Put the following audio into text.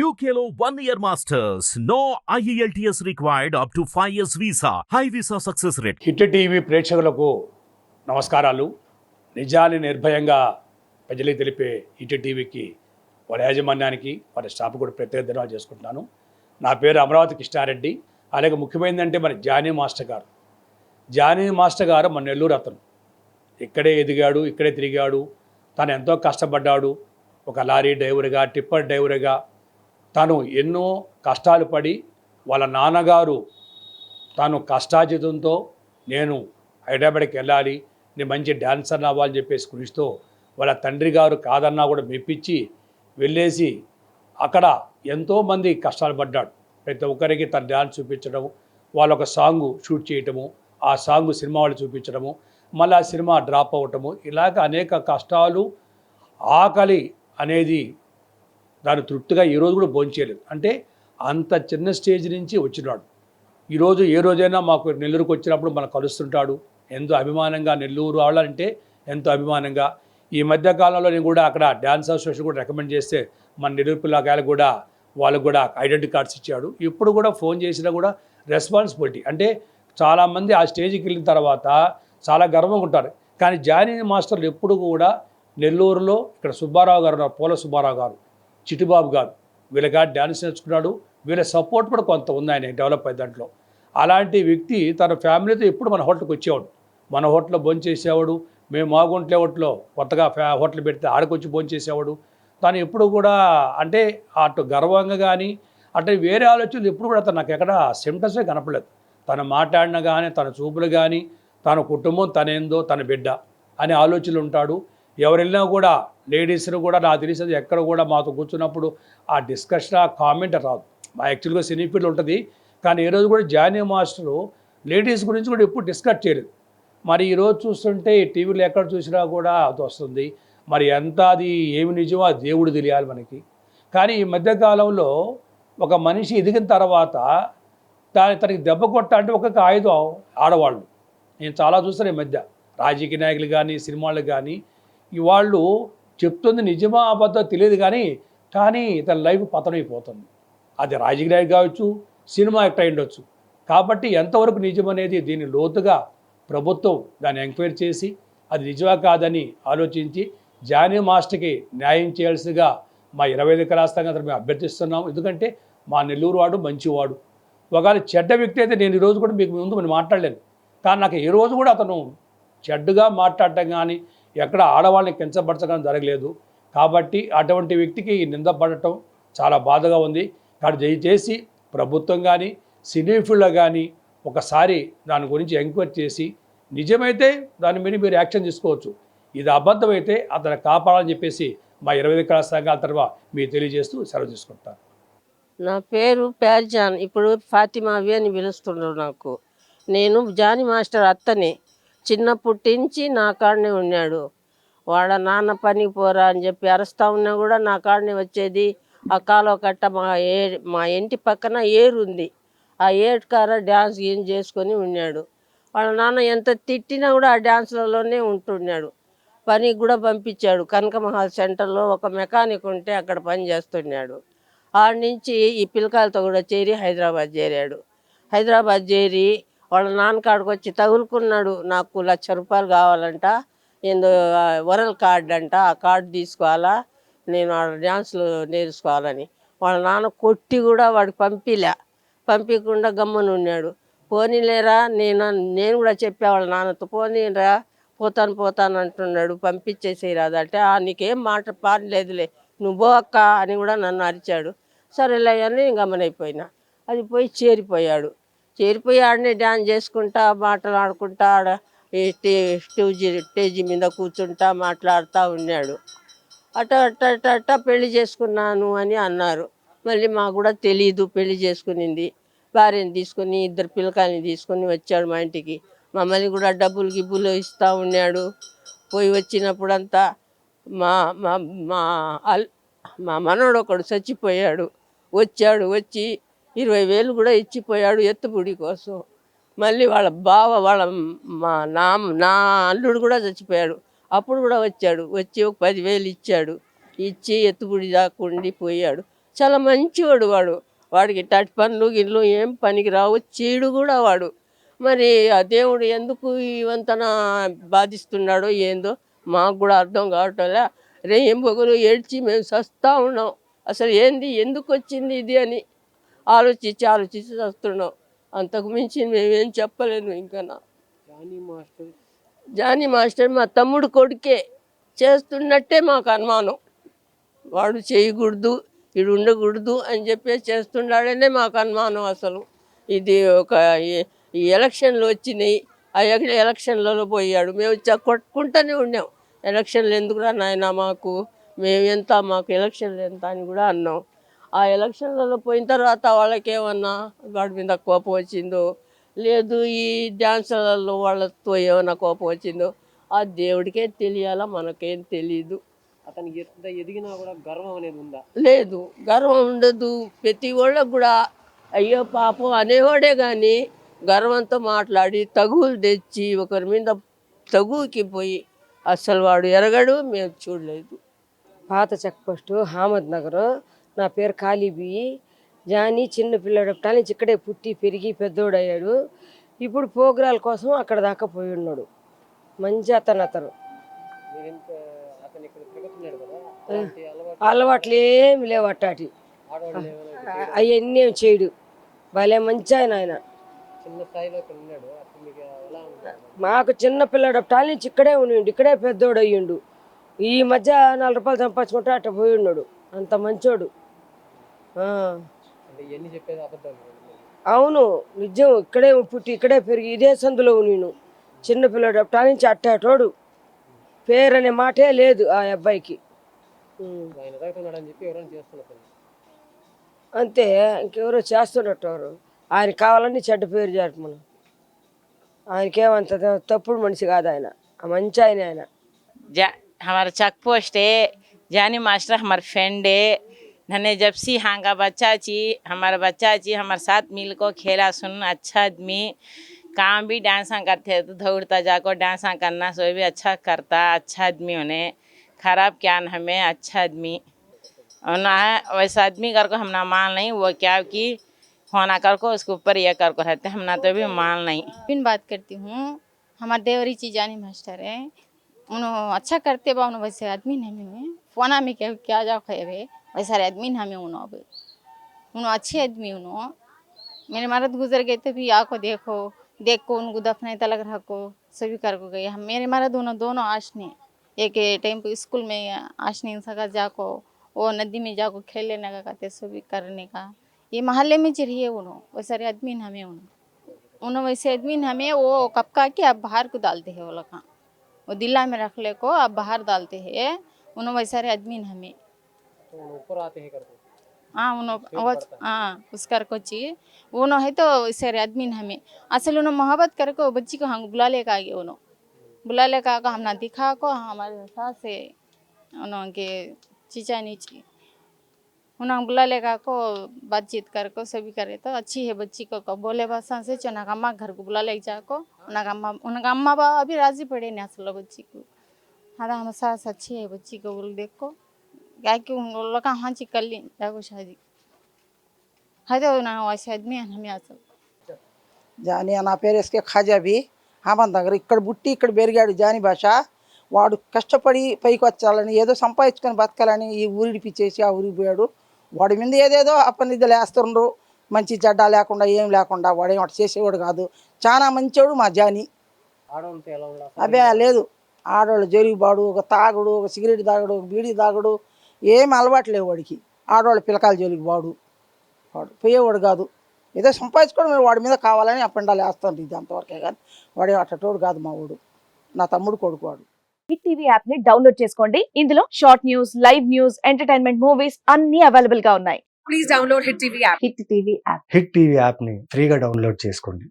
UKLO 1 year masters. No IELTS required up to 5 years visa. High visa success rate. Hit TV ప్రేక్షకులకు నమస్కారాలు. నిజాన్ని నిర్భయంగా ప్రజలకు తెలిపే హిట్ టీవీకి వారి యాజమాన్యానికి వారి స్టాఫ్ కూడా ప్రత్యేక ధన్యవాదాలు చేసుకుంటున్నాను. నా పేరు అమరావతి కృష్ణారెడ్డి. అలాగే ముఖ్యమైనదంటే మన జానీ మాస్టర్ గారు మన నెల్లూరు అతను. ఇక్కడే ఎదిగాడు, ఇక్కడే తిరిగాడు. తను ఎంతో కష్టపడ్డాడు. ఒక లారీ డ్రైవర్గా, టిప్పర్ డ్రైవర్గా తను ఎన్నో కష్టాలు పడి వాళ్ళ నాన్నగారు తాను కష్టార్జితంతో నేను హైదరాబాద్కి వెళ్ళాలి, నేను మంచి డ్యాన్సర్ అవ్వాలని చెప్పేసి కృషితో వాళ్ళ తండ్రి గారు కాదన్నా కూడా మెప్పించి వెళ్ళేసి అక్కడ ఎంతోమంది కష్టాలు పడ్డాడు. ప్రతి ఒక్కరికి తన డ్యాన్స్ చూపించడం, వాళ్ళు ఒక సాంగ్ షూట్ చేయటము, ఆ సాంగ్ సినిమా వాళ్ళు చూపించడము, మళ్ళీ ఆ సినిమా డ్రాప్ అవ్వటము, ఇలాగ అనేక కష్టాలు, ఆకలి అనేది దాన్ని తృప్తిగా ఈరోజు కూడా భోంచేయలేదు. అంటే అంత చిన్న స్టేజ్ నుంచి వచ్చినాడు. ఈరోజు ఏ రోజైనా మాకు నెల్లూరుకు వచ్చినప్పుడు మనకు కలుస్తుంటాడు. ఎంతో అభిమానంగా నెల్లూరు వాళ్ళంటే ఎంతో అభిమానంగా. ఈ మధ్యకాలంలో నేను కూడా అక్కడ డ్యాన్స్ అసోసియేషన్ కూడా రికమెండ్ చేస్తే మన నెల్లూరు పిల్లకాయలు కూడా వాళ్ళకు కూడా ఐడెంటిటీ కార్డ్స్ ఇచ్చాడు. ఇప్పుడు కూడా ఫోన్ చేసినా కూడా రెస్పాన్సిబిలిటీ అంటే చాలామంది ఆ స్టేజ్కి వెళ్ళిన తర్వాత చాలా గర్వంగా ఉంటారు. కానీ జానీ మాస్టర్లు ఎప్పుడు కూడా నెల్లూరులో ఇక్కడ సుబ్బారావు గారు ఉన్నారు, పూల సుబ్బారావు గారు, చిట్టుబాబు గారు, వీళ్ళగా డ్యాన్స్ నేర్చుకున్నాడు. వీళ్ళ సపోర్ట్ కూడా కొంత ఉంది ఆయన డెవలప్ అయ్యే దాంట్లో. అలాంటి వ్యక్తి తన ఫ్యామిలీతో ఎప్పుడు మన హోటల్కి వచ్చేవాడు. మన హోటల్లో భోంచేసేవాడు. మేము మాగుంట్లే హోటల్లో కొత్తగా హోటల్ పెడితే ఆడకొచ్చి భోంచేసేవాడు. తను ఎప్పుడు కూడా అంటే అటు గర్వంగా కానీ అంటే వేరే ఆలోచనలు ఎప్పుడు కూడా తను నాకు ఎక్కడ సిమ్టమ్సే కనపడలేదు. తను మాట్లాడినా కానీ, తన చూపులు కానీ, తన కుటుంబం తనేందో తన బిడ్డ అనే ఆలోచనలు ఉంటాడు. ఎవరు వెళ్ళినా కూడా లేడీస్ను కూడా నాకు తెలిసేది ఎక్కడ కూడా మాతో కూర్చున్నప్పుడు ఆ డిస్కషన్, ఆ కామెంట్ రాదు. మా యాక్చువల్గా సినీ ఫీల్డ్ ఉంటుంది. కానీ ఈరోజు కూడా జానీ మాస్టరు లేడీస్ గురించి కూడా ఎప్పుడు డిస్కస్ చేయలేదు. మరి ఈరోజు చూస్తుంటే టీవీలో ఎక్కడ చూసినా కూడా అది వస్తుంది. మరి ఎంత అది ఏమి నిజమో ఆ దేవుడు తెలియాలి మనకి. కానీ ఈ మధ్యకాలంలో ఒక మనిషి ఎదిగిన తర్వాత తనకి దెబ్బ కొట్టాలంటే ఒక్కొక్క ఆయుధం ఆడవాళ్ళు. నేను చాలా చూస్తాను ఈ మధ్య రాజకీయ నాయకులు కానీ, సినిమాలు కానీ, వాళ్ళు చెప్తుంది నిజమా అబద్ధం తెలియదు కానీ తన లైఫ్ పతనమైపోతుంది. అది రాజకీయ నాయకుడు కావచ్చు, సినిమా యాక్టర్ ఉండొచ్చు. కాబట్టి ఎంతవరకు నిజమనేది దీన్ని లోతుగా ప్రభుత్వం దాన్ని ఎంక్వైరీ చేసి అది నిజమా కాదని ఆలోచించి జానీ మాస్టర్కి న్యాయం చేయాల్సిందిగా మా 25 కళాస్థానంగా అతను మేము అభ్యర్థిస్తున్నాము. ఎందుకంటే మా నెల్లూరు వాడు మంచివాడు. ఒకవేళ చెడ్డ వ్యక్తి అయితే నేను ఈరోజు కూడా మీకు ముందు మనం మాట్లాడలేను. కానీ నాకు ఏ రోజు కూడా అతను చెడ్డగా మాట్లాడటం కానీ, ఎక్కడ ఆడవాళ్ళని కించపరచడం జరగలేదు. కాబట్టి అటువంటి వ్యక్తికి నిందపడటం చాలా బాధగా ఉంది. కానీ దయచేసి ప్రభుత్వం కానీ, సినీ ఫీల్డ్లో కానీ ఒకసారి దాని గురించి ఎంక్వైరీ చేసి నిజమైతే దాని మీద మీరు యాక్షన్ తీసుకోవచ్చు. ఇది అబద్ధమైతే అతను కాపాడాలని చెప్పేసి మా 25 కళాశాల తరఫున మీరు తెలియజేస్తూ సెలవు తీసుకుంటాను. నా పేరు ప్యార్జాన్. ఇప్పుడు ఫాతిమావి అని పిలుస్తున్నారు నాకు. నేను జానీ మాస్టర్ అత్తని. చిన్నప్పటి నుంచి నా కాడనే ఉన్నాడు. వాళ్ళ నాన్న పనికి పోరా అని చెప్పి అరుస్తూ ఉన్నా కూడా నా కాడనే వచ్చేది. ఆ కాలో కట్ట మా ఇంటి పక్కన ఏరు ఉంది. ఆ ఏరు కార డ్యాన్స్ ఏం చేసుకొని ఉన్నాడు. వాళ్ళ నాన్న ఎంత తిట్టినా కూడా ఆ డ్యాన్స్లలోనే ఉంటున్నాడు. పనికి కూడా పంపించాడు. కనకమహల్ సెంటర్లో ఒక మెకానిక్ ఉంటే అక్కడ పని చేస్తున్నాడు. ఆడ నుంచి ఈ పిల్లకాయలతో కూడా చేరి హైదరాబాద్ చేరాడు. హైదరాబాద్ చేరి వాళ్ళ నాన్న కాడికి వచ్చి తగులుకున్నాడు. నాకు ₹1,00,000 కావాలంట, ఏందో వరల్ కార్డు అంట, ఆ కార్డు తీసుకోవాలా, నేను వాళ్ళ డ్యాన్స్లు నేర్చుకోవాలని. వాళ్ళ నాన్న కొట్టి కూడా వాడికి పంపించకుండా గమ్మున ఉన్నాడు. పోనీలేరా, నేను కూడా చెప్పా వాళ్ళ నాన్నతో, పోనీరా పోతాను అంటున్నాడు, పంపించేసేయి రాదంటే, నీకేం మాట పాడలేదులే, నువ్వు పో అక్క అని కూడా నన్ను అరిచాడు. సరేలే అని గమనైపోయినా. అది పోయి చేరిపోయి ఆడనే డ్యాన్స్ చేసుకుంటా, మాట్లాడుకుంటా, ఆడ స్టేజీ మీద కూర్చుంటా మాట్లాడుతూ ఉన్నాడు. అట్ట పెళ్లి చేసుకున్నాను అని అన్నారు. మళ్ళీ మాకు కూడా తెలీదు పెళ్లి చేసుకునింది. భార్యని తీసుకుని 2 పిల్లకాయని తీసుకొని వచ్చాడు మా ఇంటికి. మమ్మల్ని కూడా గిబ్బులు ఇస్తూ ఉన్నాడు. పోయి వచ్చినప్పుడంతా మా మా మా మా మనోడు ఒకడు చచ్చిపోయాడు. వచ్చి 20,000 కూడా ఇచ్చిపోయాడు ఎత్తుబుడి కోసం. మళ్ళీ వాళ్ళ బావ నా అల్లుడు కూడా చచ్చిపోయాడు. అప్పుడు కూడా వచ్చాడు. వచ్చి ఒక 10,000 ఇచ్చాడు. ఇచ్చి ఎత్తుబుడి దాకా ఉండి పోయాడు. చాలా మంచివాడు వాడు. వాడికి టచ్ పనులు గిన్లు ఏం పనికి రావు, చీడు కూడా వాడు. మరి ఆ దేవుడు ఎందుకు ఇవంతన బాధిస్తున్నాడో ఏందో మాకు కూడా అర్థం కావట్లే. రేం పొగలు ఏడ్చి మేము సస్తా ఉన్నాం. అసలు ఏంది, ఎందుకు వచ్చింది ఇది అని ఆలోచించి చస్తున్నాం. అంతకు మించి మేమేం చెప్పలేను. ఇంకా జానీ మాస్టర్ మా తమ్ముడు కొడుకే చేస్తున్నట్టే మాకు అనుమానం. వాడు చేయకూడదు, ఇడు ఉండకూడదు అని చెప్పి చేస్తున్నాడనే మాకు అనుమానం. అసలు ఇది ఒక ఈ ఎలక్షన్లు వచ్చినాయి, ఆ ఎలక్షన్లలో పోయాడు. మేము కొట్టుకుంటూనే ఉన్నాం, ఎలక్షన్లు ఎందుకురా నాయన మాకు, మాకు ఎలక్షన్లు ఎంత అని కూడా అన్నాం. ఆ ఎలక్షన్లలో పోయిన తర్వాత వాళ్ళకేమన్నా వాడి మీద కోపం వచ్చిందో, లేదు ఈ డ్యాన్సులలో వాళ్ళతో ఏమైనా కోపం వచ్చిందో ఆ దేవుడికే తెలియాలా, మనకేం తెలీదు. అతనికి ఎంత ఎదిగినా కూడా గర్వం అనేది ఉందా? లేదు, గర్వం ఉండదు. ప్రతి వాళ్ళకు కూడా అయ్యో పాపం అనేవాడే కానీ గర్వంతో మాట్లాడి తగువులు తెచ్చి ఒకరి మీద తగువుకి పోయి అసలు వాడు ఎరగడు, మేము చూడలేదు. పాత చెక్ పోస్టు అహ్మద్ నగర్. నా పేరు కాళీబీ. జానీ చిన్న పిల్లడప్పటి నుంచి ఇక్కడే పుట్టి పెరిగి పెద్దోడయ్యాడు. ఇప్పుడు ప్రోగ్రాల కోసం అక్కడ దాకా పోయి ఉన్నాడు. మంచి అతను. అతను ఇక్కడ తిరుగుతున్నాడు కదా, అలవాట్లు ఏమి లేవు అట్టాటి, అవన్నీ ఏం చేయడు. భలే మంచి ఆయన. చిన్న స్థాయిలో ఇక్కడ ఉన్నాడు. అప్పుడు మీకు ఎలా ఉంది? మాకు చిన్న పిల్లడప్పటి నుంచి ఇక్కడే ఉండి ఇక్కడే పెద్దోడు అయ్యిండు. ఈ మధ్య 4 రూపాయలు సంపాదించుకుంటే అట్ట పోయి ఉన్నాడు. అంత మంచోడు. అంటే ఎన్ని చెప్పేది అబద్ధాలు? అవును, నిజం. ఇక్కడే పుట్టి ఇక్కడే పెరిగి ఇదే సందులో నేను చిన్న పిల్లడు అప్పటి నుంచి అట్టాటోడు. పేరు అనే మాటే లేదు ఆ అబ్బాయికి. ఆయన ఎదుగుతున్నాడని చెప్పి ఎవరైనా చేస్తున్నారు అంతే, ఇంకెవరో చేస్తున్నట్టు. ఆయన కావాలని చెడ్డ పేరు జరపమను. ఆయనకేమంత తప్పుడు మనిషి కాదు ఆయన, మంచి ఆయన. हमारा चेक पोस्ट है, जानी मास्टर हमारे फ्रेंड है। नन्हे जब से हाँ का बच्चा ची हमारा बच्चा ची हमारे साथ मिल को खेला सुन, अच्छा आदमी। काम भी डांसा करते तो दौड़ता जाकर डांसा करना, सो भी अच्छा करता, अच्छा आदमी उन्हें खराब क्या न हमें अच्छा आदमी ना है। वैसा आदमी कर को हम ना मान नहीं, वो क्या कि होना कर को उसके ऊपर ये कर को रहते, हम ना तो भी मान नहीं। बिन बात करती हूँ, हमारे देवरी ची जानी मास्टर है, उन्होंने अच्छा करते बा, उन्होंने वैसे आदमी नहीं में फोना में क्या जाओ खेवे वैसा आदमी हमें उन्होंने अच्छे आदमी। उन्होंने मेरे मर्द गुजर गए थे भी आको देखो उनको दफनाई तलक रखो सभी कर को गए। मेरे मर्द दोनों आशने एक टाइम पर स्कूल में आशने सका जाको वो नदी में जाको खेल लेने का कहते सभी करने का। ये मोहल्ले में चाहिए उन्होंने वैसा आदमी हमें उन्होंने वैसे आदमी हमें वो कपका के अब बाहर को डालते हैं, वो लोग वो दिल्ला में रख ले को अब बाहर डालते हैं। उन्होंने वैसा आदमी हमें ऊपर आते हैं करको। हाँ उस कर को चाहिए उन्होंने है तो वैसे आदमी हमें असल उन्होंने मोहब्बत करके बच्ची को हम बुला ले का आगे उन्होंने बुला ले का हम ना दिखा को हमारे साथ से उन्होंने चीचा नीचे उन्होंने बुला लेगा को बातचीत करको सभी करे तो अच्छी है बच्ची को बोले भाषा से चुना अम्मा घर को बुला ले जाको उनका अम्मा बाबा अभी राजी पड़े नहीं असल बच्ची को। हाँ हम सास अच्छी है बच्ची को बोल देखो क्या कि उन लोग का हाँ ची कर ली जाको शादी है तो ना वैसे आदमी हमें असल జానీ నా పేరు ఎస్కే ఖాజాబీ. అహ్మద్ నగర్. ఇక్కడ పుట్టి ఇక్కడ పెరిగాడు జానీ భాష. వాడు కష్టపడి పైకి వచ్చాలని ఏదో సంపాదించుకొని బతకాలని ఈ ఊరిడిపిచ్చేసి ఆ ఊరికి పోయాడు. వాడి మీద ఏదేదో అపనిధులు వేస్తుండ్రు, మంచి చెడ్డ లేకుండా ఏం లేకుండా వాడేం అటు చేసేవాడు కాదు. చాలా మంచివాడు మా జానీ. ఆడవాళ్ళతో ఎలా ఉండాలి? అదే లేదు, ఆడవాళ్ళు జోలిబాడు, ఒక తాగుడు, ఒక సిగరెట్ తాగుడు, ఒక బీడీ తాగుడు, ఏం అలవాటు లేవు వాడికి. ఆడవాళ్ళు పిల్లకాయల జోలికి వాడు పోయేవాడు కాదు. ఏదో సంపాదించుకోవడం వాడి మీద కావాలని అప్పండాలు వేస్తాను. ఇది అంతవరకే కానీ వాడే అట్టోడు కాదు మా వాడు. నా తమ్ముడు కొడుకు వాడు. హిట్ టీవీ యాప్ ని డౌన్లోడ్ చేసుకోండి. ఇందులో short news, live news, entertainment movies అన్ని అవైలబుల్ గా ఉన్నాయి. Please download hit TV app. Hit TV app. Hit TV app ని ఫ్రీగా డౌన్లోడ్ చేసుకోండి.